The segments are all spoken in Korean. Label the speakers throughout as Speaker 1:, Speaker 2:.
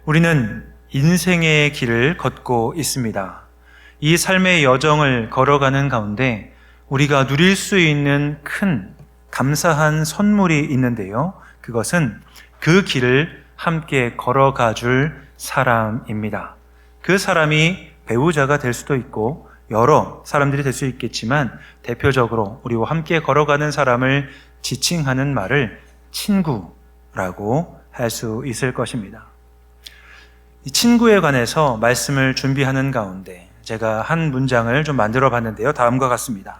Speaker 1: 우리는 인생의 길을 걷고 있습니다. 이 삶의 여정을 걸어가는 가운데 우리가 누릴 수 있는 큰 감사한 선물이 있는데요. 그것은 그 길을 함께 걸어가 줄 사람입니다. 그 사람이 배우자가 될 수도 있고 여러 사람들이 될 수 있겠지만 대표적으로 우리와 함께 걸어가는 사람을 지칭하는 말을 친구라고 할 수 있을 것입니다. 이 친구에 관해서 말씀을 준비하는 가운데 제가 한 문장을 좀 만들어 봤는데요. 다음과 같습니다.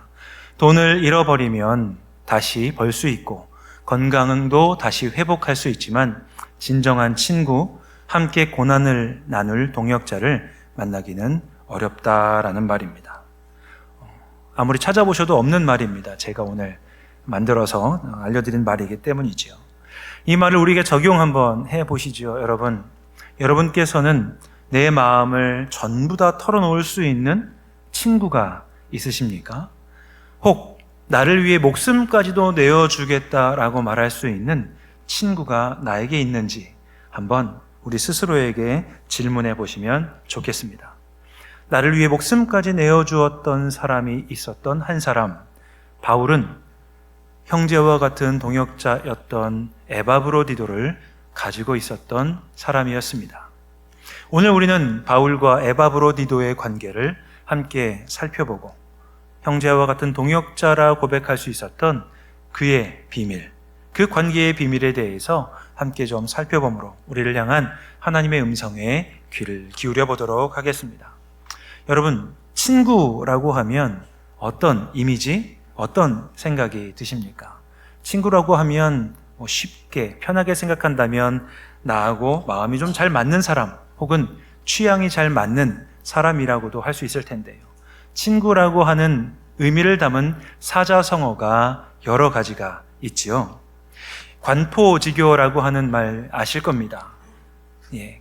Speaker 1: 돈을 잃어버리면 다시 벌 수 있고 건강도 다시 회복할 수 있지만 진정한 친구, 함께 고난을 나눌 동역자를 만나기는 어렵다라는 말입니다. 아무리 찾아보셔도 없는 말입니다. 제가 오늘 만들어서 알려드린 말이기 때문이지요. 이 말을 우리에게 적용 한번 해보시죠. 여러분께서는 내 마음을 전부 다 털어놓을 수 있는 친구가 있으십니까? 혹 나를 위해 목숨까지도 내어주겠다라고 말할 수 있는 친구가 나에게 있는지 한번 우리 스스로에게 질문해 보시면 좋겠습니다. 나를 위해 목숨까지 내어주었던 사람이 있었던 한 사람, 바울은 형제와 같은 동역자였던 에바브로디도를 가지고 있었던 사람이었습니다. 오늘 우리는 바울과 에바브로디도의 관계를 함께 살펴보고 형제와 같은 동역자라 고백할 수 있었던 그의 비밀, 그 관계의 비밀에 대해서 함께 좀 살펴보므로 우리를 향한 하나님의 음성에 귀를 기울여 보도록 하겠습니다. 여러분, 친구라고 하면 어떤 이미지, 어떤 생각이 드십니까? 친구라고 하면 쉽게 편하게 생각한다면 나하고 마음이 좀 잘 맞는 사람 혹은 취향이 잘 맞는 사람이라고도 할 수 있을 텐데요. 친구라고 하는 의미를 담은 사자성어가 여러 가지가 있지요. 관포지교라고 하는 말 아실 겁니다.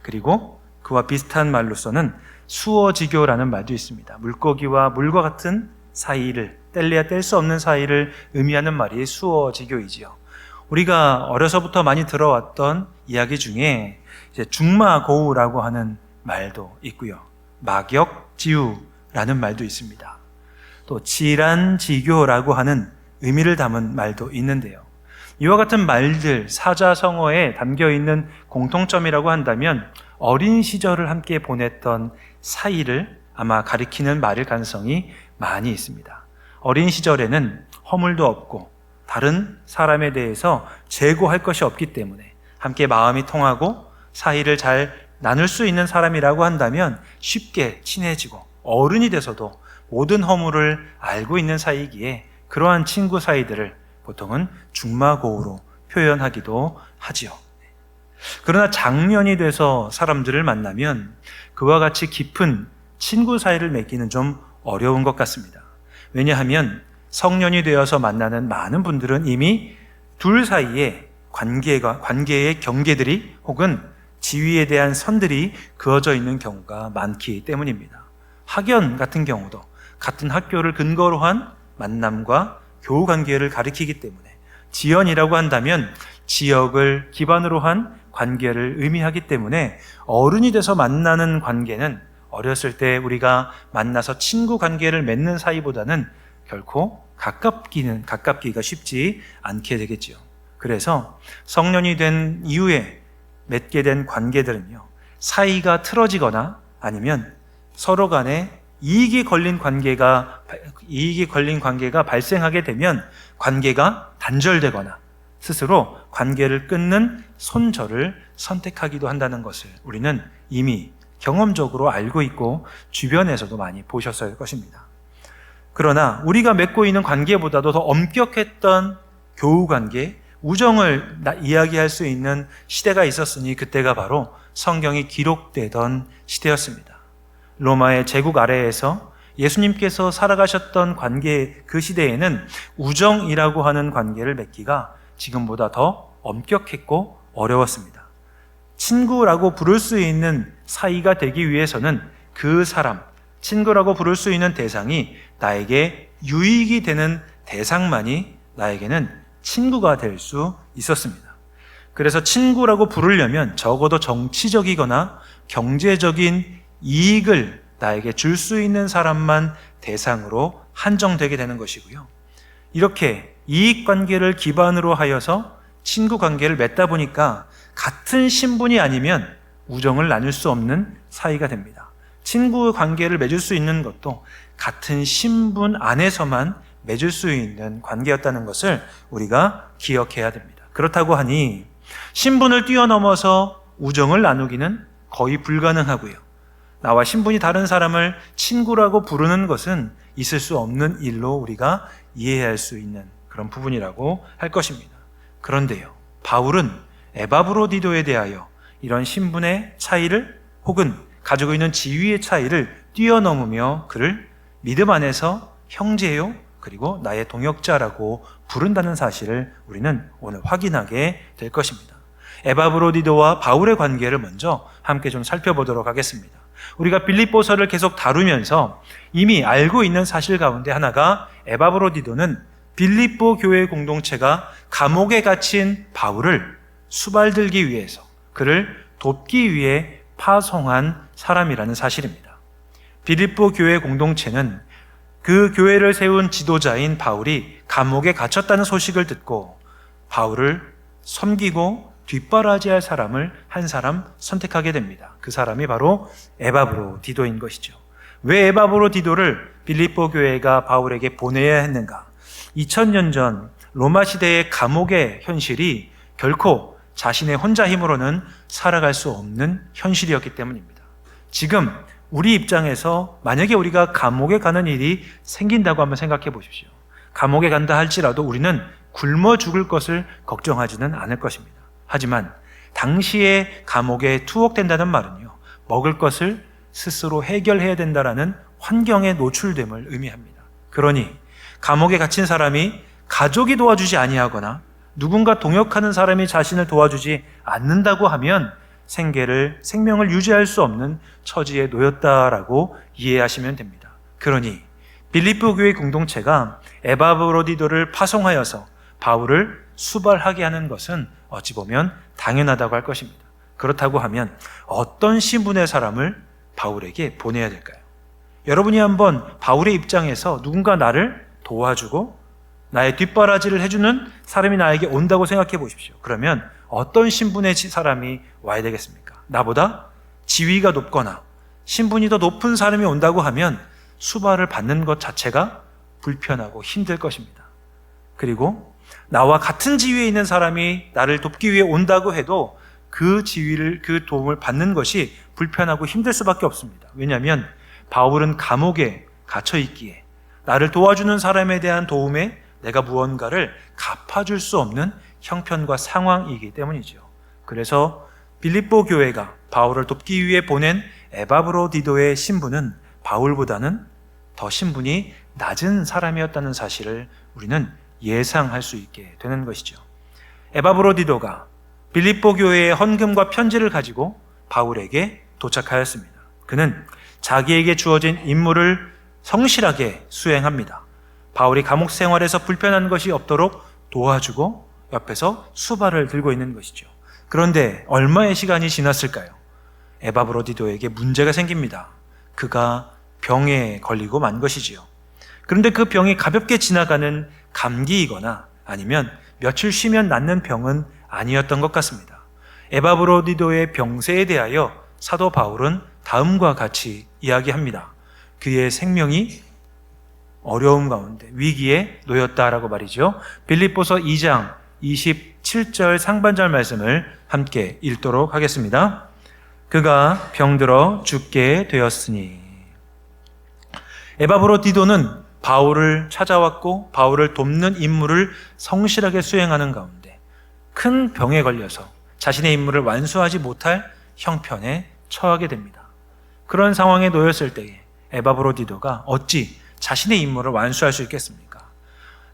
Speaker 1: 그리고 그와 비슷한 말로서는 수어지교라는 말도 있습니다. 물고기와 물과 같은 사이를, 뗄래야 뗄 수 없는 사이를 의미하는 말이 수어지교이지요. 우리가 어려서부터 많이 들어왔던 이야기 중에 이제 중마고우라고 하는 말도 있고요. 막역지우라는 말도 있습니다. 또 지란지교라고 하는 의미를 담은 말도 있는데요. 이와 같은 말들, 사자성어에 담겨있는 공통점이라고 한다면 어린 시절을 함께 보냈던 사이를 아마 가리키는 말일 가능성이 많이 있습니다. 어린 시절에는 허물도 없고 다른 사람에 대해서 재고할 것이 없기 때문에 함께 마음이 통하고 사이를 잘 나눌 수 있는 사람이라고 한다면 쉽게 친해지고 어른이 돼서도 모든 허물을 알고 있는 사이이기에 그러한 친구 사이들을 보통은 중마고우로 표현하기도 하지요. 그러나 장년이 돼서 사람들을 만나면 그와 같이 깊은 친구 사이를 맺기는 좀 어려운 것 같습니다. 왜냐하면 성년이 되어서 만나는 많은 분들은 이미 둘 사이에 관계의 경계들이 혹은 지위에 대한 선들이 그어져 있는 경우가 많기 때문입니다. 학연 같은 경우도 같은 학교를 근거로 한 만남과 교우 관계를 가리키기 때문에 지연이라고 한다면 지역을 기반으로 한 관계를 의미하기 때문에 어른이 돼서 만나는 관계는 어렸을 때 우리가 만나서 친구 관계를 맺는 사이보다는 결코 가깝기가 쉽지 않게 되겠지요. 그래서 성년이 된 이후에 맺게 된 관계들은요, 사이가 틀어지거나 아니면 서로 간에 이익이 걸린 관계가 발생하게 되면 관계가 단절되거나 스스로 관계를 끊는 손절을 선택하기도 한다는 것을 우리는 이미 경험적으로 알고 있고 주변에서도 많이 보셨을 것입니다. 그러나 우리가 맺고 있는 관계보다도 더 엄격했던 교우 관계, 우정을 이야기할 수 있는 시대가 있었으니 그때가 바로 성경이 기록되던 시대였습니다. 로마의 제국 아래에서 예수님께서 살아가셨던 관계, 그 시대에는 우정이라고 하는 관계를 맺기가 지금보다 더 엄격했고 어려웠습니다. 친구라고 부를 수 있는 사이가 되기 위해서는 그 사람, 친구라고 부를 수 있는 대상이 나에게 유익이 되는 대상만이 나에게는 친구가 될 수 있었습니다. 그래서 친구라고 부르려면 적어도 정치적이거나 경제적인 이익을 나에게 줄 수 있는 사람만 대상으로 한정되게 되는 것이고요. 이렇게 이익관계를 기반으로 하여서 친구 관계를 맺다 보니까 같은 신분이 아니면 우정을 나눌 수 없는 사이가 됩니다. 친구 관계를 맺을 수 있는 것도 같은 신분 안에서만 맺을 수 있는 관계였다는 것을 우리가 기억해야 됩니다. 그렇다고 하니 신분을 뛰어넘어서 우정을 나누기는 거의 불가능하고요. 나와 신분이 다른 사람을 친구라고 부르는 것은 있을 수 없는 일로 우리가 이해할 수 있는 그런 부분이라고 할 것입니다. 그런데요, 바울은 에바브로디도에 대하여 이런 신분의 차이를 혹은 가지고 있는 지위의 차이를 뛰어넘으며 그를 믿음 안에서 형제요 그리고 나의 동역자라고 부른다는 사실을 우리는 오늘 확인하게 될 것입니다. 에바브로디도와 바울의 관계를 먼저 함께 좀 살펴보도록 하겠습니다. 우리가 빌립보서를 계속 다루면서 이미 알고 있는 사실 가운데 하나가 에바브로디도는 빌립보 교회 공동체가 감옥에 갇힌 바울을 수발들기 위해서 그를 돕기 위해 파송한 사람이라는 사실입니다. 빌립보 교회 공동체는 그 교회를 세운 지도자인 바울이 감옥에 갇혔다는 소식을 듣고 바울을 섬기고 뒷바라지할 사람을 한 사람 선택하게 됩니다. 그 사람이 바로 에바브로디도인 것이죠. 왜 에바브로디도를 빌립보 교회가 바울에게 보내야 했는가? 2000년 전 로마 시대의 감옥의 현실이 결코 자신의 혼자 힘으로는 살아갈 수 없는 현실이었기 때문입니다. 지금 우리 입장에서 만약에 우리가 감옥에 가는 일이 생긴다고 한번 생각해 보십시오. 감옥에 간다 할지라도 우리는 굶어 죽을 것을 걱정하지는 않을 것입니다. 하지만 당시에 감옥에 투옥된다는 말은요, 먹을 것을 스스로 해결해야 된다라는 환경에 노출됨을 의미합니다. 그러니 감옥에 갇힌 사람이 가족이 도와주지 아니하거나 누군가 동역하는 사람이 자신을 도와주지 않는다고 하면 생명을 유지할 수 없는 처지에 놓였다라고 이해하시면 됩니다. 그러니 빌립보 교회 공동체가 에바브로디도를 파송하여서 바울을 수발하게 하는 것은 어찌 보면 당연하다고 할 것입니다. 그렇다고 하면 어떤 신분의 사람을 바울에게 보내야 될까요? 여러분이 한번 바울의 입장에서 누군가 나를 도와주고 나의 뒷바라지를 해주는 사람이 나에게 온다고 생각해 보십시오. 그러면 어떤 신분의 사람이 와야 되겠습니까? 나보다 지위가 높거나 신분이 더 높은 사람이 온다고 하면 수발을 받는 것 자체가 불편하고 힘들 것입니다. 그리고 나와 같은 지위에 있는 사람이 나를 돕기 위해 온다고 해도 그 도움을 받는 것이 불편하고 힘들 수밖에 없습니다. 왜냐하면 바울은 감옥에 갇혀 있기에 나를 도와주는 사람에 대한 도움에 내가 무언가를 갚아줄 수 없는 형편과 상황이기 때문이죠. 그래서 빌립보 교회가 바울을 돕기 위해 보낸 에바브로디도의 신분은 바울보다는 더 신분이 낮은 사람이었다는 사실을 우리는 예상할 수 있게 되는 것이죠. 에바브로디도가 빌립보 교회의 헌금과 편지를 가지고 바울에게 도착하였습니다. 그는 자기에게 주어진 임무를 성실하게 수행합니다. 바울이 감옥 생활에서 불편한 것이 없도록 도와주고 옆에서 수발을 들고 있는 것이죠. 그런데 얼마의 시간이 지났을까요? 에바브로디도에게 문제가 생깁니다. 그가 병에 걸리고 만 것이지요. 그런데 그 병이 가볍게 지나가는 감기이거나 아니면 며칠 쉬면 낫는 병은 아니었던 것 같습니다. 에바브로디도의 병세에 대하여 사도 바울은 다음과 같이 이야기합니다. 그의 생명이 어려움 가운데 위기에 놓였다라고 말이죠. 빌립보서 2장 27절 상반절 말씀을 함께 읽도록 하겠습니다. 그가 병들어 죽게 되었으니. 에바브로디도는 바울을 찾아왔고 바울을 돕는 임무를 성실하게 수행하는 가운데 큰 병에 걸려서 자신의 임무를 완수하지 못할 형편에 처하게 됩니다. 그런 상황에 놓였을 때에 에바브로디도가 어찌 자신의 임무를 완수할 수 있겠습니까?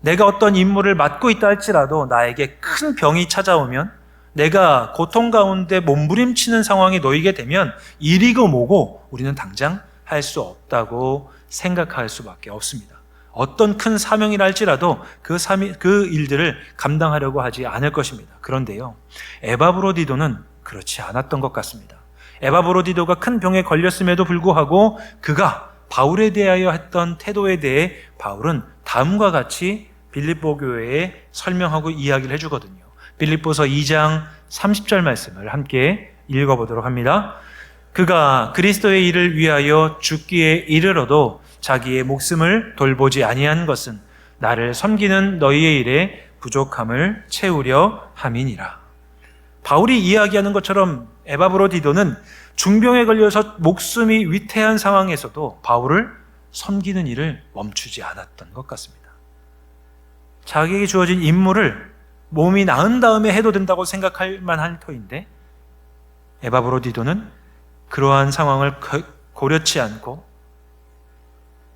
Speaker 1: 내가 어떤 임무를 맡고 있다 할지라도 나에게 큰 병이 찾아오면 내가 고통 가운데 몸부림치는 상황에 놓이게 되면 일이고 뭐고 우리는 당장 할 수 없다고 생각할 수밖에 없습니다. 어떤 큰 사명이라 할지라도 그 일들을 감당하려고 하지 않을 것입니다. 그런데요, 에바브로디도는 그렇지 않았던 것 같습니다. 에바브로디도가 큰 병에 걸렸음에도 불구하고 그가 바울에 대하여 했던 태도에 대해 바울은 다음과 같이 빌립보 교회에 설명하고 이야기를 해주거든요. 빌립보서 2장 30절 말씀을 함께 읽어보도록 합니다. 그가 그리스도의 일을 위하여 죽기에 이르러도 자기의 목숨을 돌보지 아니한 것은 나를 섬기는 너희의 일에 부족함을 채우려 함이니라. 바울이 이야기하는 것처럼 에바브로디도는 중병에 걸려서 목숨이 위태한 상황에서도 바울을 섬기는 일을 멈추지 않았던 것 같습니다. 자기에게 주어진 임무를 몸이 나은 다음에 해도 된다고 생각할 만할 터인데 에바브로디도는 그러한 상황을 고려치 않고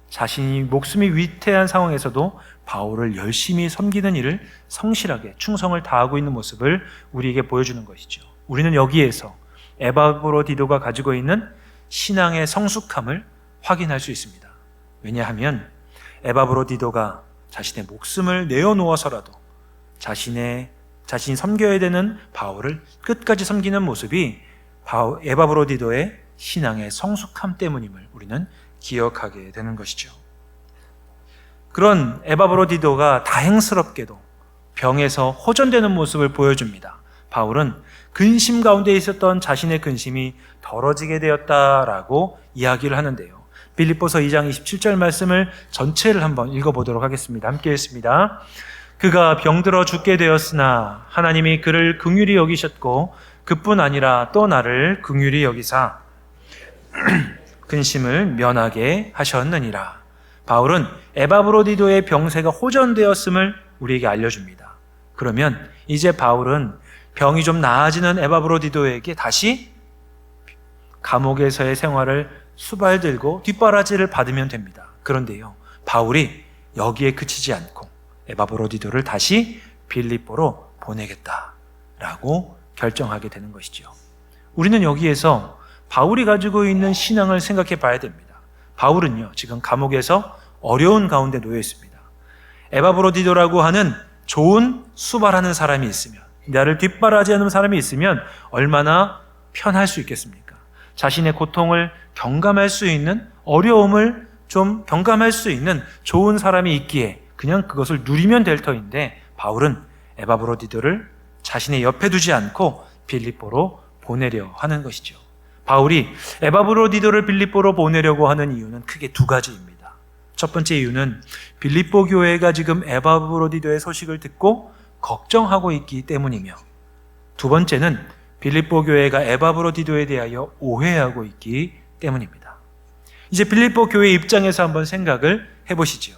Speaker 1: 자신이 목숨이 위태한 상황에서도 바울을 열심히 섬기는 일을 성실하게 충성을 다하고 있는 모습을 우리에게 보여주는 것이죠. 우리는 여기에서 에바브로디도가 가지고 있는 신앙의 성숙함을 확인할 수 있습니다. 왜냐하면 에바브로디도가 자신의 목숨을 내어놓아서라도 자신이 섬겨야 되는 바울을 끝까지 섬기는 모습이 에바브로디도의 신앙의 성숙함 때문임을 우리는 기억하게 되는 것이죠. 그런 에바브로디도가 다행스럽게도 병에서 호전되는 모습을 보여줍니다. 바울은 근심 가운데 있었던 자신의 근심이 덜어지게 되었다라고 이야기를 하는데요. 빌립보서 2장 27절 말씀을 전체를 한번 읽어보도록 하겠습니다. 함께 읽습니다. 그가 병들어 죽게 되었으나 하나님이 그를 긍휼히 여기셨고 그뿐 아니라 또 나를 긍휼히 여기사 근심을 면하게 하셨느니라. 바울은 에바브로디도의 병세가 호전되었음을 우리에게 알려줍니다. 그러면 이제 바울은 병이 좀 나아지는 에바브로디도에게 다시 감옥에서의 생활을 수발들고 뒷바라지를 받으면 됩니다. 그런데요, 바울이 여기에 그치지 않고 에바브로디도를 다시 빌립보로 보내겠다라고 결정하게 되는 것이죠. 우리는 여기에서 바울이 가지고 있는 신앙을 생각해 봐야 됩니다. 바울은요, 지금 감옥에서 어려운 가운데 놓여 있습니다. 에바브로디도라고 하는 좋은 수발하는 사람이 있으면, 나를 뒷바라지하는 사람이 있으면 얼마나 편할 수 있겠습니까? 자신의 고통을 경감할 수 있는, 어려움을 좀 경감할 수 있는 좋은 사람이 있기에 그냥 그것을 누리면 될 터인데, 바울은 에바브로디도를 자신의 옆에 두지 않고 빌립보로 보내려 하는 것이죠. 바울이 에바브로디도를 빌립보로 보내려고 하는 이유는 크게 두 가지입니다. 첫 번째 이유는 빌립보 교회가 지금 에바브로디도의 소식을 듣고 걱정하고 있기 때문이며, 두 번째는 빌립보 교회가 에바브로디도에 대하여 오해하고 있기 때문입니다. 이제 빌립보 교회 입장에서 한번 생각을 해보시죠.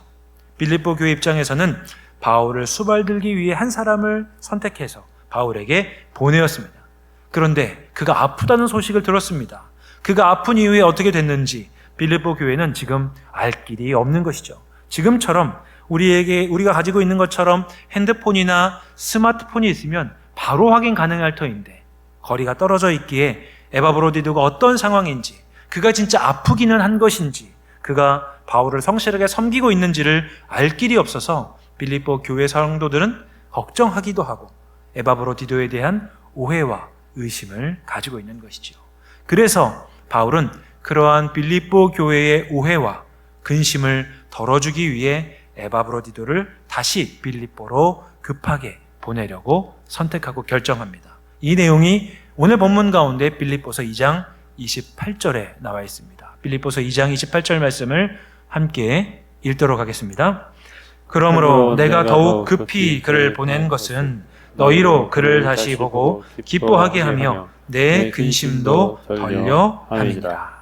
Speaker 1: 빌립보 교회 입장에서는 바울을 수발들기 위해 한 사람을 선택해서 바울에게 보내었습니다. 그런데 그가 아프다는 소식을 들었습니다. 그가 아픈 이후에 어떻게 됐는지 빌립보 교회는 지금 알 길이 없는 것이죠. 지금처럼 우리가 가지고 있는 것처럼 핸드폰이나 스마트폰이 있으면 바로 확인 가능할 터인데, 거리가 떨어져 있기에 에바브로디도가 어떤 상황인지, 그가 진짜 아프기는 한 것인지, 그가 바울을 성실하게 섬기고 있는지를 알 길이 없어서 빌립보 교회 성도들은 걱정하기도 하고 에바브로디도에 대한 오해와 의심을 가지고 있는 것이지요. 그래서 바울은 그러한 빌립보 교회의 오해와 근심을 덜어주기 위해 에바브로디도를 다시 빌립보로 급하게 보내려고 선택하고 결정합니다. 이 내용이 오늘 본문 가운데 빌립보서 2장 28절에 나와 있습니다. 빌립보서 2장 28절 말씀을 함께 읽도록 하겠습니다. 그러므로 내가 더욱 급히 그를 보낸 것은 너희로 그를 다시 보고 기뻐하게 하며 내 근심도 덜려 함이니라.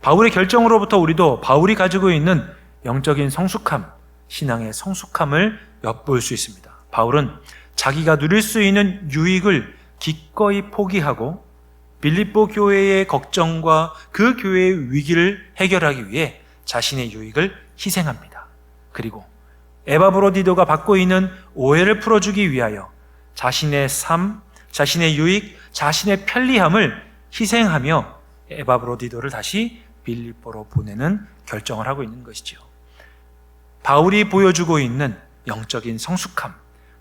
Speaker 1: 바울의 결정으로부터 우리도 바울이 가지고 있는 영적인 성숙함, 신앙의 성숙함을 엿볼 수 있습니다. 바울은 자기가 누릴 수 있는 유익을 기꺼이 포기하고 빌립보 교회의 걱정과 그 교회의 위기를 해결하기 위해 자신의 유익을 희생합니다. 그리고 에바브로디도가 받고 있는 오해를 풀어주기 위하여 자신의 삶, 자신의 유익, 자신의 편리함을 희생하며 에바브로디도를 다시 빌립보로 보내는 결정을 하고 있는 것이죠. 바울이 보여주고 있는 영적인 성숙함,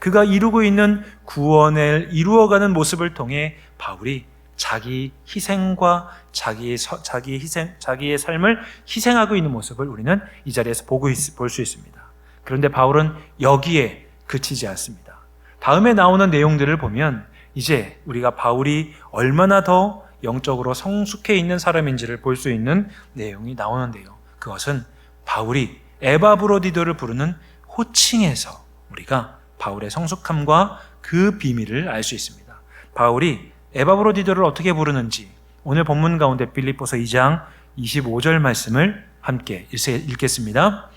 Speaker 1: 그가 이루고 있는 구원을 이루어가는 모습을 통해 바울이 자기 희생과 자기의 삶을 희생하고 있는 모습을 우리는 이 자리에서 볼 수 있습니다. 그런데 바울은 여기에 그치지 않습니다. 다음에 나오는 내용들을 보면 이제 우리가 바울이 얼마나 더 영적으로 성숙해 있는 사람인지를 볼 수 있는 내용이 나오는데요. 그것은 바울이 에바브로디도를 부르는 호칭에서 우리가 바울의 성숙함과 그 비밀을 알 수 있습니다. 바울이 에바브로디도를 어떻게 부르는지 오늘 본문 가운데 빌립보서 2장 25절 말씀을 함께 읽겠습니다.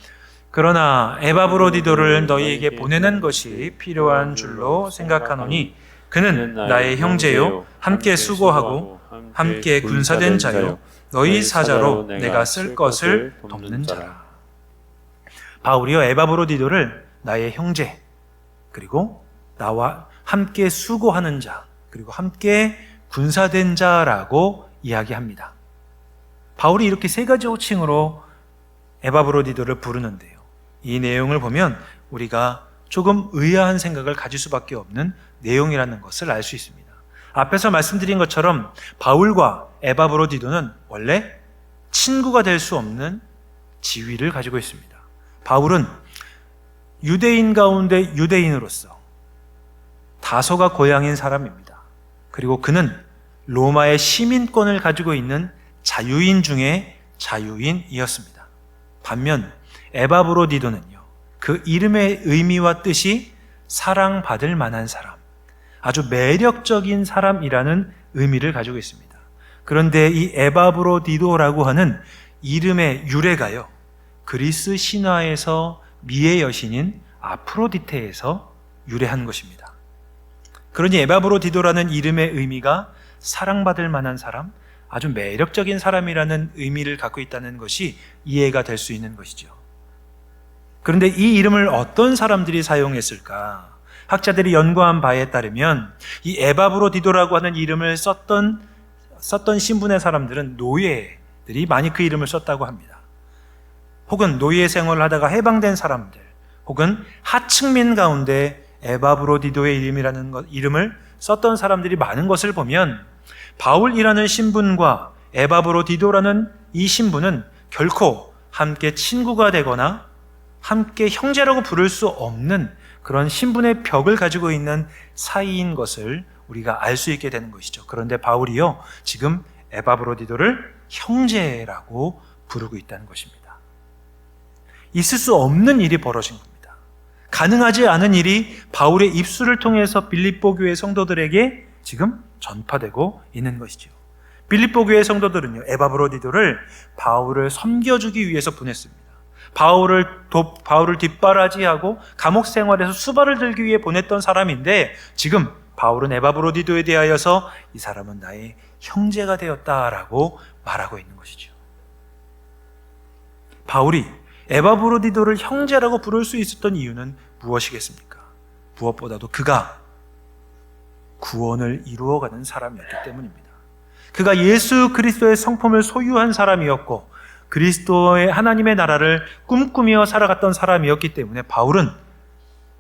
Speaker 1: 그러나 에바브로디도를 너희에게 보내는 것이 필요한 줄로 생각하노니 그는 나의 형제요 함께 수고하고 함께 군사된 자요 너희 사자로 내가 쓸 것을 돕는 자라. 바울이요 에바브로디도를 나의 형제, 그리고 나와 함께 수고하는 자, 그리고 함께 군사된 자라고 이야기합니다. 바울이 이렇게 세 가지 호칭으로 에바브로디도를 부르는데요. 이 내용을 보면 우리가 조금 의아한 생각을 가질 수밖에 없는 내용이라는 것을 알 수 있습니다. 앞에서 말씀드린 것처럼 바울과 에바브로디도는 원래 친구가 될 수 없는 지위를 가지고 있습니다. 바울은 유대인 가운데 유대인으로서 다소가 고향인 사람입니다. 그리고 그는 로마의 시민권을 가지고 있는 자유인 중에 자유인이었습니다. 반면 에바브로디도는요, 그 이름의 의미와 뜻이 사랑받을 만한 사람, 아주 매력적인 사람이라는 의미를 가지고 있습니다. 그런데 이 에바브로디도라고 하는 이름의 유래가요, 그리스 신화에서 미의 여신인 아프로디테에서 유래한 것입니다. 그러니 에바브로디도라는 이름의 의미가 사랑받을 만한 사람, 아주 매력적인 사람이라는 의미를 갖고 있다는 것이 이해가 될 수 있는 것이죠. 그런데 이 이름을 어떤 사람들이 사용했을까? 학자들이 연구한 바에 따르면 이 에바브로디도라고 하는 이름을 썼던 신분의 사람들은 노예들이 많이 그 이름을 썼다고 합니다. 혹은 노예 생활을 하다가 해방된 사람들, 혹은 하층민 가운데 에바브로디도의 이름을 썼던 사람들이 많은 것을 보면 바울이라는 신분과 에바브로디도라는 이 신분은 결코 함께 친구가 되거나 함께 형제라고 부를 수 없는 그런 신분의 벽을 가지고 있는 사이인 것을 우리가 알 수 있게 되는 것이죠. 그런데 바울이요, 지금 에바브로디도를 형제라고 부르고 있다는 것입니다. 있을 수 없는 일이 벌어진 겁니다. 가능하지 않은 일이 바울의 입술을 통해서 빌립보 교회 성도들에게 지금 전파되고 있는 것이죠. 빌립보 교회 성도들은요, 에바브로디도를 바울을 섬겨주기 위해서 보냈습니다. 바울을 뒷바라지하고 감옥 생활에서 수발을 들기 위해 보냈던 사람인데 지금 바울은 에바브로디도에 대하여서 이 사람은 나의 형제가 되었다라고 말하고 있는 것이죠. 바울이 에바브로디도를 형제라고 부를 수 있었던 이유는 무엇이겠습니까? 무엇보다도 그가 구원을 이루어가는 사람이었기 때문입니다. 그가 예수 그리스도의 성품을 소유한 사람이었고 그리스도의 하나님의 나라를 꿈꾸며 살아갔던 사람이었기 때문에 바울은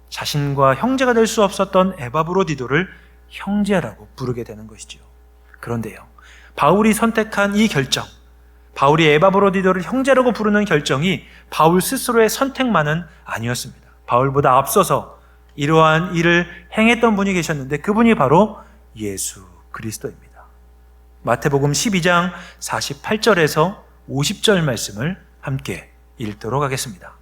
Speaker 1: 자신과 형제가 될 수 없었던 에바브로디도를 형제라고 부르게 되는 것이죠. 그런데요, 바울이 선택한 이 결정, 바울이 에바브로디도를 형제라고 부르는 결정이 바울 스스로의 선택만은 아니었습니다. 바울보다 앞서서 이러한 일을 행했던 분이 계셨는데 그분이 바로 예수 그리스도입니다. 마태복음 12장 48절에서 50절 말씀을 함께 읽도록 하겠습니다.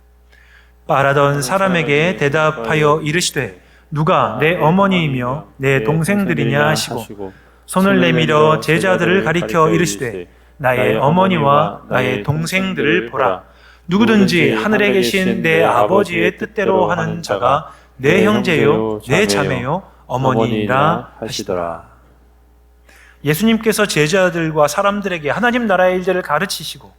Speaker 1: 말하던 사람에게 대답하여 이르시되 누가 내 어머니이며 내 동생들이냐 하시고 손을 내밀어 제자들을 가리켜 이르시되 나의 어머니와 나의 동생들을 보라. 누구든지 하늘에 계신 내 아버지의 뜻대로 하는 자가 내 형제요 내 자매요 어머니이라 하시더라. 예수님께서 제자들과 사람들에게 하나님 나라의 일들을 가르치시고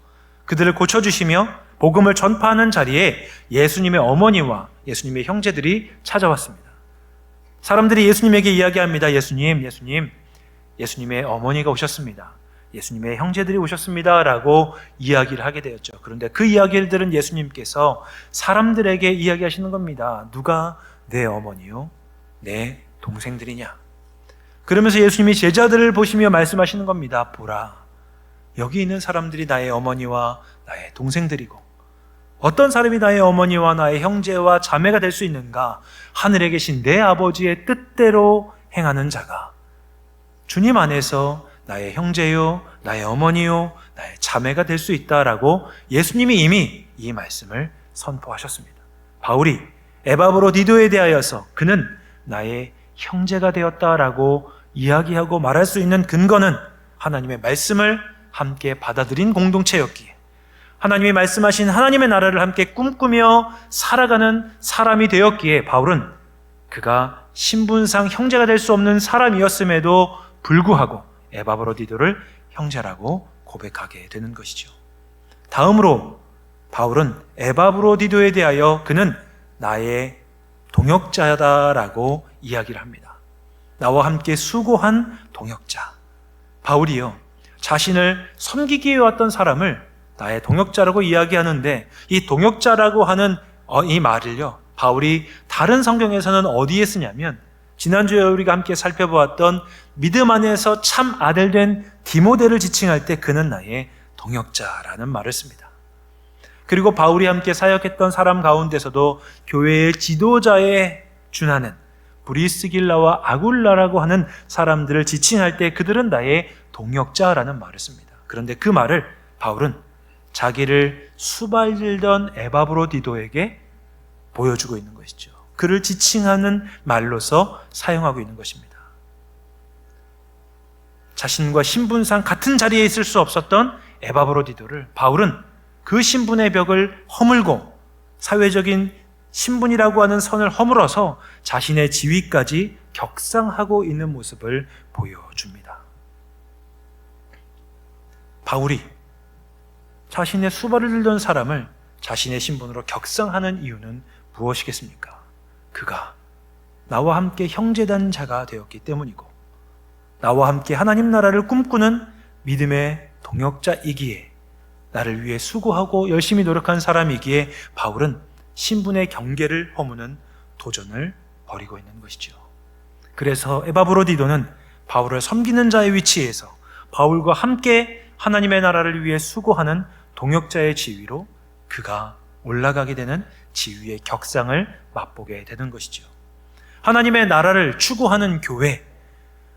Speaker 1: 그들을 고쳐주시며 복음을 전파하는 자리에 예수님의 어머니와 예수님의 형제들이 찾아왔습니다. 사람들이 예수님에게 이야기합니다. 예수님의 어머니가 오셨습니다. 예수님의 형제들이 오셨습니다. 라고 이야기를 하게 되었죠. 그런데 그 이야기를 들은 예수님께서 사람들에게 이야기하시는 겁니다. 누가 내 어머니요? 내 동생들이냐? 그러면서 예수님이 제자들을 보시며 말씀하시는 겁니다. 보라, 여기 있는 사람들이 나의 어머니와 나의 동생들이고, 어떤 사람이 나의 어머니와 나의 형제와 자매가 될 수 있는가? 하늘에 계신 내 아버지의 뜻대로 행하는 자가 주님 안에서 나의 형제요, 나의 어머니요, 나의 자매가 될 수 있다라고 예수님이 이미 이 말씀을 선포하셨습니다. 바울이 에바브로디도에 대하여서 그는 나의 형제가 되었다라고 이야기하고 말할 수 있는 근거는 하나님의 말씀을 함께 받아들인 공동체였기에, 하나님이 말씀하신 하나님의 나라를 함께 꿈꾸며 살아가는 사람이 되었기에, 바울은 그가 신분상 형제가 될 수 없는 사람이었음에도 불구하고 에바브로디도를 형제라고 고백하게 되는 것이죠. 다음으로 바울은 에바브로디도에 대하여 그는 나의 동역자다라고 이야기를 합니다. 나와 함께 수고한 동역자. 바울이요, 자신을 섬기기 위해 왔던 사람을 나의 동역자라고 이야기하는데, 이 동역자라고 하는 이 말을요, 바울이 다른 성경에서는 어디에 쓰냐면, 지난주에 우리가 함께 살펴보았던 믿음 안에서 참 아들 된 디모데를 지칭할 때 그는 나의 동역자라는 말을 씁니다. 그리고 바울이 함께 사역했던 사람 가운데서도 교회의 지도자에 준하는 브리스길라와 아굴라라고 하는 사람들을 지칭할 때 그들은 나의 동역자라는 말을 씁니다. 그런데 그 말을 바울은 자기를 수발질던 에바브로디도에게 보여주고 있는 것이죠. 그를 지칭하는 말로서 사용하고 있는 것입니다. 자신과 신분상 같은 자리에 있을 수 없었던 에바브로디도를 바울은 그 신분의 벽을 허물고 사회적인 신분이라고 하는 선을 허물어서 자신의 지위까지 격상하고 있는 모습을 보여줍니다. 바울이 자신의 수발을 들던 사람을 자신의 신분으로 격상하는 이유는 무엇이겠습니까? 그가 나와 함께 형제된 자가 되었기 때문이고, 나와 함께 하나님 나라를 꿈꾸는 믿음의 동역자이기에, 나를 위해 수고하고 열심히 노력한 사람이기에 바울은 신분의 경계를 허무는 도전을 벌이고 있는 것이죠. 그래서 에바브로디도는 바울을 섬기는 자의 위치에서 바울과 함께 하나님의 나라를 위해 수고하는 동역자의 지위로 그가 올라가게 되는 지위의 격상을 맛보게 되는 것이죠. 하나님의 나라를 추구하는 교회,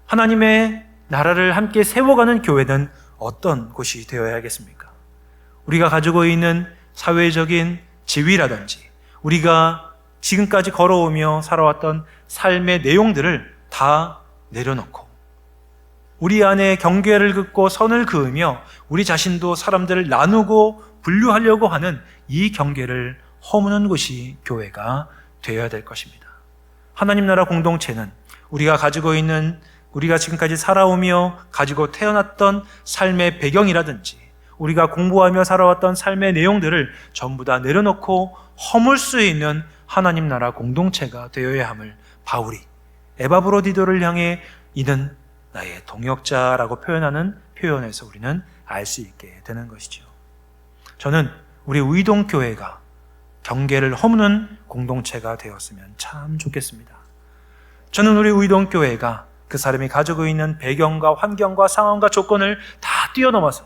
Speaker 1: 하나님의 나라를 함께 세워가는 교회는 어떤 곳이 되어야겠습니까? 우리가 가지고 있는 사회적인 지위라든지 우리가 지금까지 걸어오며 살아왔던 삶의 내용들을 다 내려놓고 우리 안에 경계를 긋고 선을 그으며 우리 자신도 사람들을 나누고 분류하려고 하는 이 경계를 허무는 곳이 교회가 되어야 될 것입니다. 하나님 나라 공동체는 우리가 가지고 있는, 우리가 지금까지 살아오며 가지고 태어났던 삶의 배경이라든지 우리가 공부하며 살아왔던 삶의 내용들을 전부 다 내려놓고 허물 수 있는 하나님 나라 공동체가 되어야 함을 바울이 에바브로디도를 향해 이는 나의 동역자라고 표현하는 표현에서 우리는 알 수 있게 되는 것이죠. 저는 우리 의동교회가 경계를 허무는 공동체가 되었으면 참 좋겠습니다. 저는 우리 의동교회가 그 사람이 가지고 있는 배경과 환경과 상황과 조건을 다 뛰어넘어서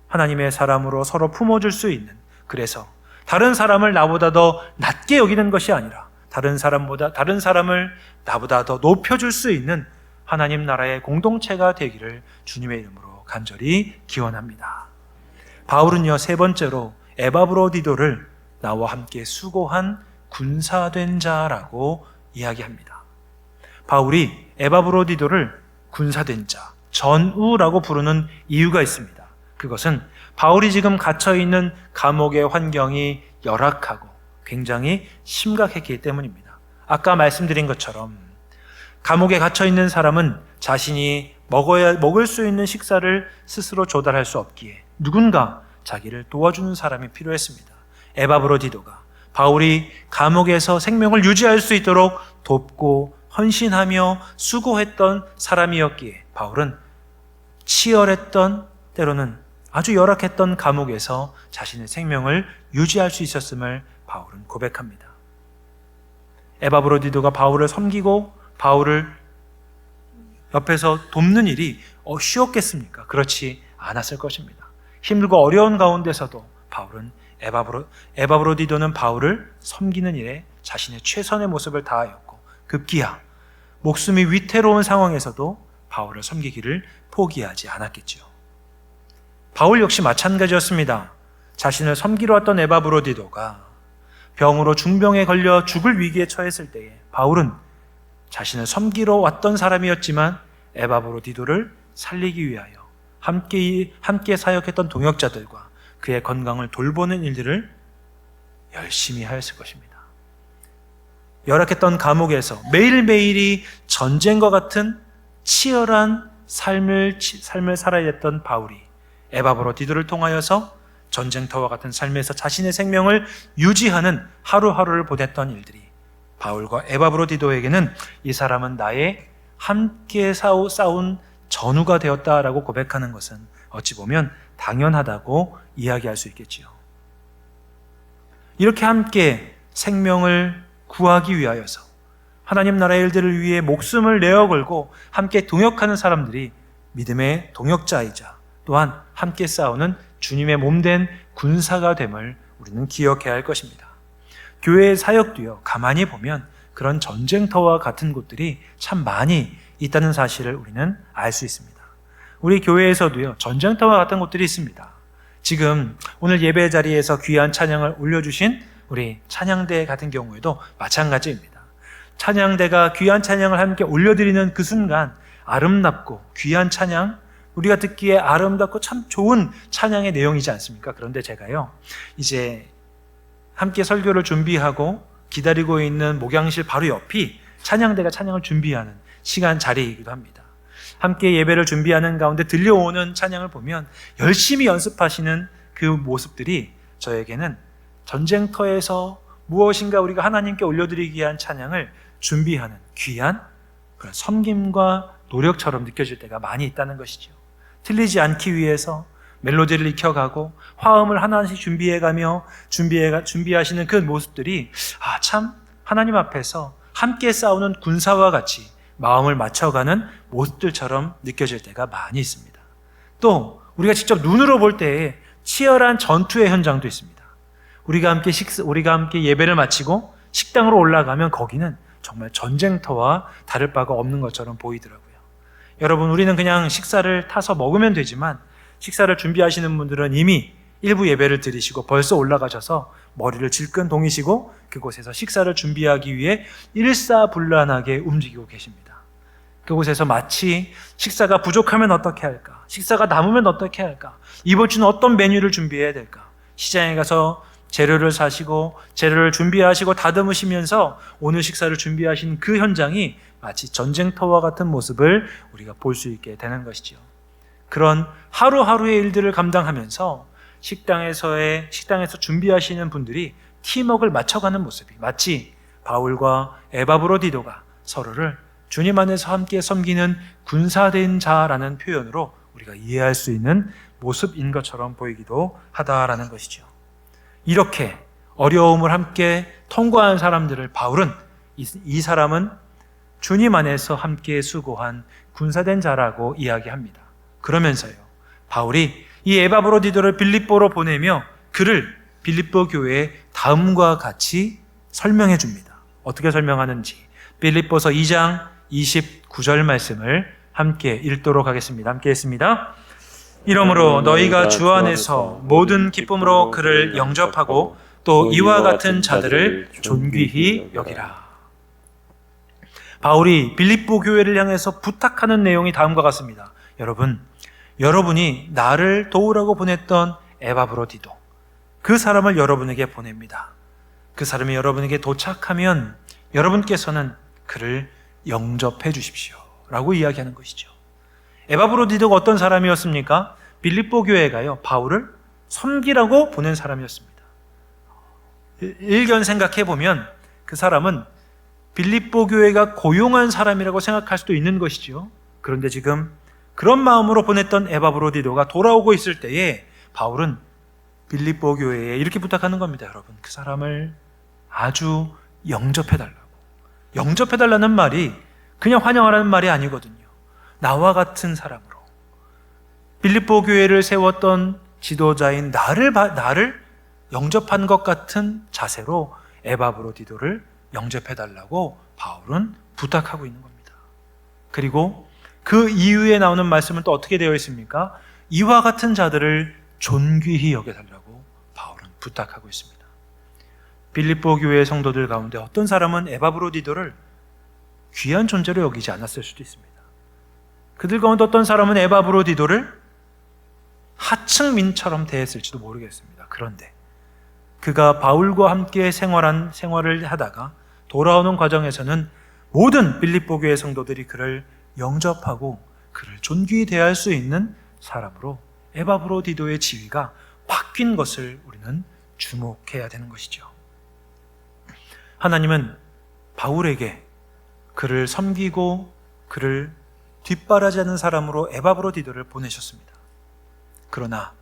Speaker 1: 하나님의 사람으로 서로 품어줄 수 있는, 그래서 다른 사람을 나보다 더 낮게 여기는 것이 아니라 다른 사람을 나보다 더 높여줄 수 있는 하나님 나라의 공동체가 되기를 주님의 이름으로 간절히 기원합니다. 바울은요, 세 번째로 에바브로디도를 나와 함께 수고한 군사된 자라고 이야기합니다. 바울이 에바브로디도를 군사된 자, 전우라고 부르는 이유가 있습니다. 그것은 바울이 지금 갇혀있는 감옥의 환경이 열악하고 굉장히 심각했기 때문입니다. 아까 말씀드린 것처럼 감옥에 갇혀있는 사람은 자신이 먹을 수 있는 식사를 스스로 조달할 수 없기에 누군가 자기를 도와주는 사람이 필요했습니다. 에바브로디도가 바울이 감옥에서 생명을 유지할 수 있도록 돕고 헌신하며 수고했던 사람이었기에 바울은 치열했던, 때로는 아주 열악했던 감옥에서 자신의 생명을 유지할 수 있었음을 바울은 고백합니다. 에바브로디도가 바울을 섬기고 바울을 옆에서 돕는 일이 쉬웠겠습니까? 그렇지 않았을 것입니다. 힘들고 어려운 가운데서도 바울은 에바브로디도는 바울을 섬기는 일에 자신의 최선의 모습을 다하였고, 급기야 목숨이 위태로운 상황에서도 바울을 섬기기를 포기하지 않았겠죠. 바울 역시 마찬가지였습니다. 자신을 섬기러 왔던 에바브로디도가 병으로 중병에 걸려 죽을 위기에 처했을 때에 바울은 자신을 섬기러 왔던 사람이었지만 에바브로디도를 살리기 위하여 함께 사역했던 동역자들과 그의 건강을 돌보는 일들을 열심히 하였을 것입니다. 열악했던 감옥에서 매일매일이 전쟁과 같은 치열한 삶을 살아야 했던 바울이 에바브로디도를 통하여서 전쟁터와 같은 삶에서 자신의 생명을 유지하는 하루하루를 보냈던 일들이 바울과 에바브로디도에게는 이 사람은 나의 함께 싸운 전우가 되었다라고 고백하는 것은 어찌 보면 당연하다고 이야기할 수 있겠지요. 이렇게 함께 생명을 구하기 위하여서 하나님 나라의 일들을 위해 목숨을 내어 걸고 함께 동역하는 사람들이 믿음의 동역자이자 또한 함께 싸우는 주님의 몸된 군사가 됨을 우리는 기억해야 할 것입니다. 교회의 사역도요, 가만히 보면 그런 전쟁터와 같은 곳들이 참 많이 있다는 사실을 우리는 알 수 있습니다. 우리 교회에서도요, 전쟁터와 같은 곳들이 있습니다. 지금 오늘 예배 자리에서 귀한 찬양을 올려주신 우리 찬양대 같은 경우에도 마찬가지입니다. 찬양대가 귀한 찬양을 함께 올려드리는 그 순간 아름답고 귀한 찬양, 우리가 듣기에 아름답고 참 좋은 찬양의 내용이지 않습니까? 그런데 제가요, 이제 함께 설교를 준비하고 기다리고 있는 목양실 바로 옆이 찬양대가 찬양을 준비하는 시간 자리이기도 합니다. 함께 예배를 준비하는 가운데 들려오는 찬양을 보면 열심히 연습하시는 그 모습들이 저에게는 전쟁터에서 무엇인가 우리가 하나님께 올려드리기 위한 찬양을 준비하는 귀한 그런 섬김과 노력처럼 느껴질 때가 많이 있다는 것이죠. 틀리지 않기 위해서 멜로디를 익혀가고 화음을 하나씩 준비해가며 준비하시는 그 모습들이 참 하나님 앞에서 함께 싸우는 군사와 같이 마음을 맞춰가는 모습들처럼 느껴질 때가 많이 있습니다. 또 우리가 직접 눈으로 볼 때에 치열한 전투의 현장도 있습니다. 우리가 함께 예배를 마치고 식당으로 올라가면 거기는 정말 전쟁터와 다를 바가 없는 것처럼 보이더라고요. 여러분, 우리는 그냥 식사를 타서 먹으면 되지만 식사를 준비하시는 분들은 이미 일부 예배를 드리시고 벌써 올라가셔서 머리를 질끈 동이시고 그곳에서 식사를 준비하기 위해 일사불란하게 움직이고 계십니다. 그곳에서 마치 식사가 부족하면 어떻게 할까? 식사가 남으면 어떻게 할까? 이번 주는 어떤 메뉴를 준비해야 될까? 시장에 가서 재료를 사시고 재료를 준비하시고 다듬으시면서 오늘 식사를 준비하신 그 현장이 마치 전쟁터와 같은 모습을 우리가 볼 수 있게 되는 것이죠. 그런 하루하루의 일들을 감당하면서 식당에서 준비하시는 분들이 팀워크를 맞춰가는 모습이 마치 바울과 에바브로디도가 서로를 주님 안에서 함께 섬기는 군사된 자라는 표현으로 우리가 이해할 수 있는 모습인 것처럼 보이기도 하다라는 것이죠. 이렇게 어려움을 함께 통과한 사람들을 바울은 이 사람은 주님 안에서 함께 수고한 군사된 자라고 이야기합니다. 그러면서요, 바울이 이 에바브로디도를 빌립보로 보내며 그를 빌립보 교회에 다음과 같이 설명해 줍니다. 어떻게 설명하는지 빌립보서 2장 29절 말씀을 함께 읽도록 하겠습니다. 함께 했습니다. 이러므로 너희가 주 안에서 모든 기쁨으로 그를 영접하고 또 이와 같은 자들을 존귀히 여기라. 바울이 빌립보 교회를 향해서 부탁하는 내용이 다음과 같습니다. 여러분이 나를 도우라고 보냈던 에바브로디도, 그 사람을 여러분에게 보냅니다. 그 사람이 여러분에게 도착하면 여러분께서는 그를 영접해 주십시오 라고 이야기하는 것이죠. 에바브로디도가 어떤 사람이었습니까? 빌립보 교회가요, 바울을 섬기라고 보낸 사람이었습니다. 일견 생각해 보면 그 사람은 빌립보 교회가 고용한 사람이라고 생각할 수도 있는 것이죠. 그런데 지금 그런 마음으로 보냈던 에바브로디도가 돌아오고 있을 때에 바울은 빌립보 교회에 이렇게 부탁하는 겁니다. 여러분, 그 사람을 아주 영접해달라고. 영접해달라는 말이 그냥 환영하라는 말이 아니거든요. 나와 같은 사람으로 빌립보 교회를 세웠던 지도자인 나를 영접한 것 같은 자세로 에바브로디도를 영접해달라고 바울은 부탁하고 있는 겁니다. 그리고 그 이후에 나오는 말씀은 또 어떻게 되어 있습니까? 이와 같은 자들을 존귀히 여겨달라고 바울은 부탁하고 있습니다. 빌립보 교회 성도들 가운데 어떤 사람은 에바브로디도를 귀한 존재로 여기지 않았을 수도 있습니다. 그들 가운데 어떤 사람은 에바브로디도를 하층민처럼 대했을지도 모르겠습니다. 그런데 그가 바울과 함께 생활을 하다가 돌아오는 과정에서는 모든 빌립보 교회 성도들이 그를 영접하고 그를 존귀히 대할 수 있는 사람으로 에바브로디도의 지위가 바뀐 것을 우리는 주목해야 되는 것이죠. 하나님은 바울에게 그를 섬기고 그를 뒷바라지하는 사람으로 에바브로디도를 보내셨습니다. 그러나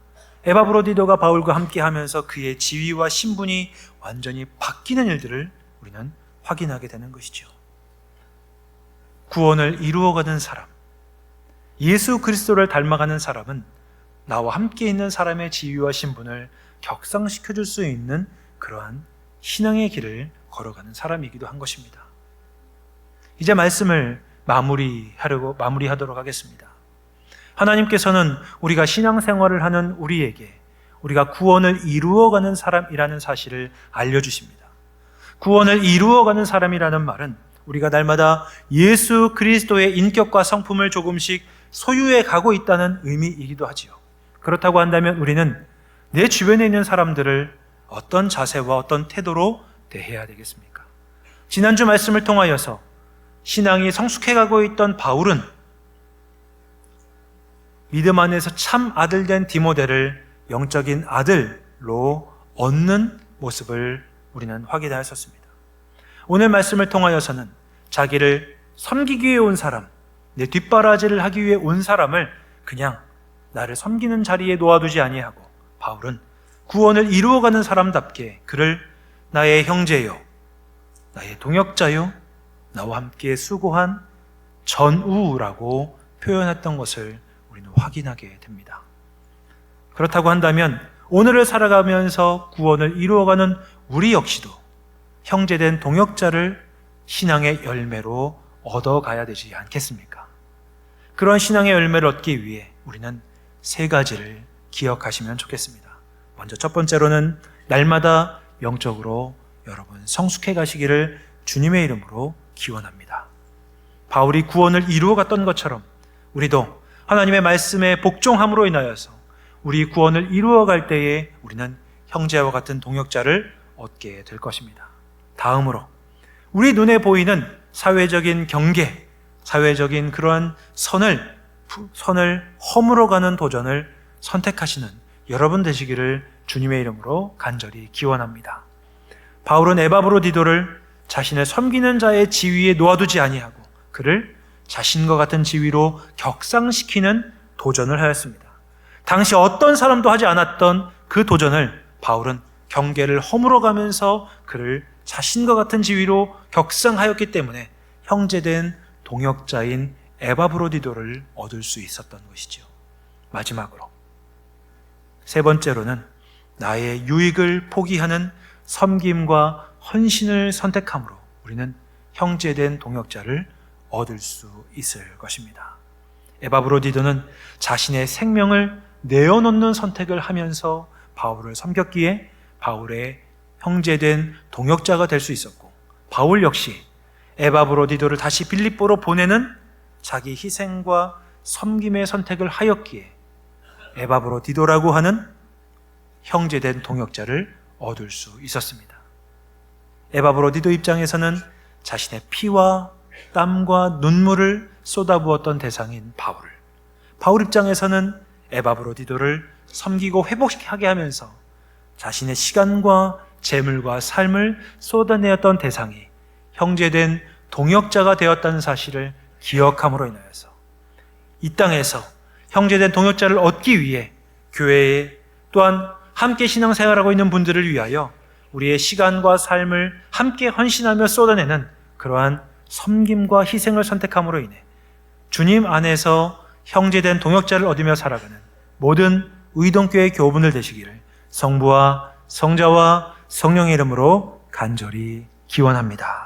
Speaker 1: 에바브로디도가 바울과 함께 하면서 그의 지위와 신분이 완전히 바뀌는 일들을 우리는 확인하게 되는 것이죠. 구원을 이루어가는 사람, 예수 그리스도를 닮아가는 사람은 나와 함께 있는 사람의 지위와 신분을 격상시켜줄 수 있는 그러한 신앙의 길을 걸어가는 사람이기도 한 것입니다. 이제 말씀을 마무리하도록 하겠습니다. 하나님께서는 우리가 신앙생활을 하는 우리에게 우리가 구원을 이루어가는 사람이라는 사실을 알려주십니다. 구원을 이루어가는 사람이라는 말은 우리가 날마다 예수 그리스도의 인격과 성품을 조금씩 소유해 가고 있다는 의미이기도 하지요. 그렇다고 한다면 우리는 내 주변에 있는 사람들을 어떤 자세와 어떤 태도로 대해야 되겠습니까? 지난주 말씀을 통하여서 신앙이 성숙해가고 있던 바울은 믿음 안에서 참 아들 된 디모데를 영적인 아들로 얻는 모습을 우리는 확인하였었습니다. 오늘 말씀을 통하여서는 자기를 섬기기 위해 온 사람, 내 뒷바라지를 하기 위해 온 사람을 그냥 나를 섬기는 자리에 놓아두지 아니하고 바울은 구원을 이루어가는 사람답게 그를 나의 형제요, 나의 동역자요, 나와 함께 수고한 전우라고 표현했던 것을 우리는 확인하게 됩니다. 그렇다고 한다면 오늘을 살아가면서 구원을 이루어가는 우리 역시도 형제된 동역자를 신앙의 열매로 얻어가야 되지 않겠습니까? 그런 신앙의 열매를 얻기 위해 우리는 세 가지를 기억하시면 좋겠습니다. 먼저 첫 번째로는 날마다 영적으로 여러분 성숙해 가시기를 주님의 이름으로 기원합니다. 바울이 구원을 이루어갔던 것처럼 우리도 하나님의 말씀에 복종함으로 인하여서 우리 구원을 이루어갈 때에 우리는 형제와 같은 동역자를 얻게 될 것입니다. 다음으로 우리 눈에 보이는 사회적인 경계, 사회적인 그러한 선을 허물어가는 도전을 선택하시는 여러분 되시기를 주님의 이름으로 간절히 기원합니다. 바울은 에바브로디도를 자신을 섬기는 자의 지위에 놓아두지 아니하고 그를 자신과 같은 지위로 격상시키는 도전을 하였습니다. 당시 어떤 사람도 하지 않았던 그 도전을 바울은 경계를 허물어가면서 그를 자신과 같은 지위로 격상하였기 때문에 형제된 동역자인 에바브로디도를 얻을 수 있었던 것이죠. 마지막으로 세 번째로는 나의 유익을 포기하는 섬김과 헌신을 선택함으로 우리는 형제된 동역자를 얻을 수 있을 것입니다. 에바브로디도는 자신의 생명을 내어놓는 선택을 하면서 바울을 섬겼기에 바울의 형제된 동역자가 될 수 있었고, 바울 역시 에바브로디도를 다시 빌립보로 보내는 자기 희생과 섬김의 선택을 하였기에 에바브로디도라고 하는 형제된 동역자를 얻을 수 있었습니다. 에바브로디도 입장에서는 자신의 피와 땀과 눈물을 쏟아부었던 대상인 바울 입장에서는 에바브로디도를 섬기고 회복하게 하면서 자신의 시간과 재물과 삶을 쏟아내었던 대상이 형제된 동역자가 되었다는 사실을 기억함으로 인하여서 이 땅에서 형제된 동역자를 얻기 위해 교회에 또한 함께 신앙생활하고 있는 분들을 위하여 우리의 시간과 삶을 함께 헌신하며 쏟아내는 그러한 섬김과 희생을 선택함으로 인해 주님 안에서 형제된 동역자를 얻으며 살아가는 모든 의동교회 교우분들 되시기를 성부와 성자와 성령의 이름으로 간절히 기원합니다.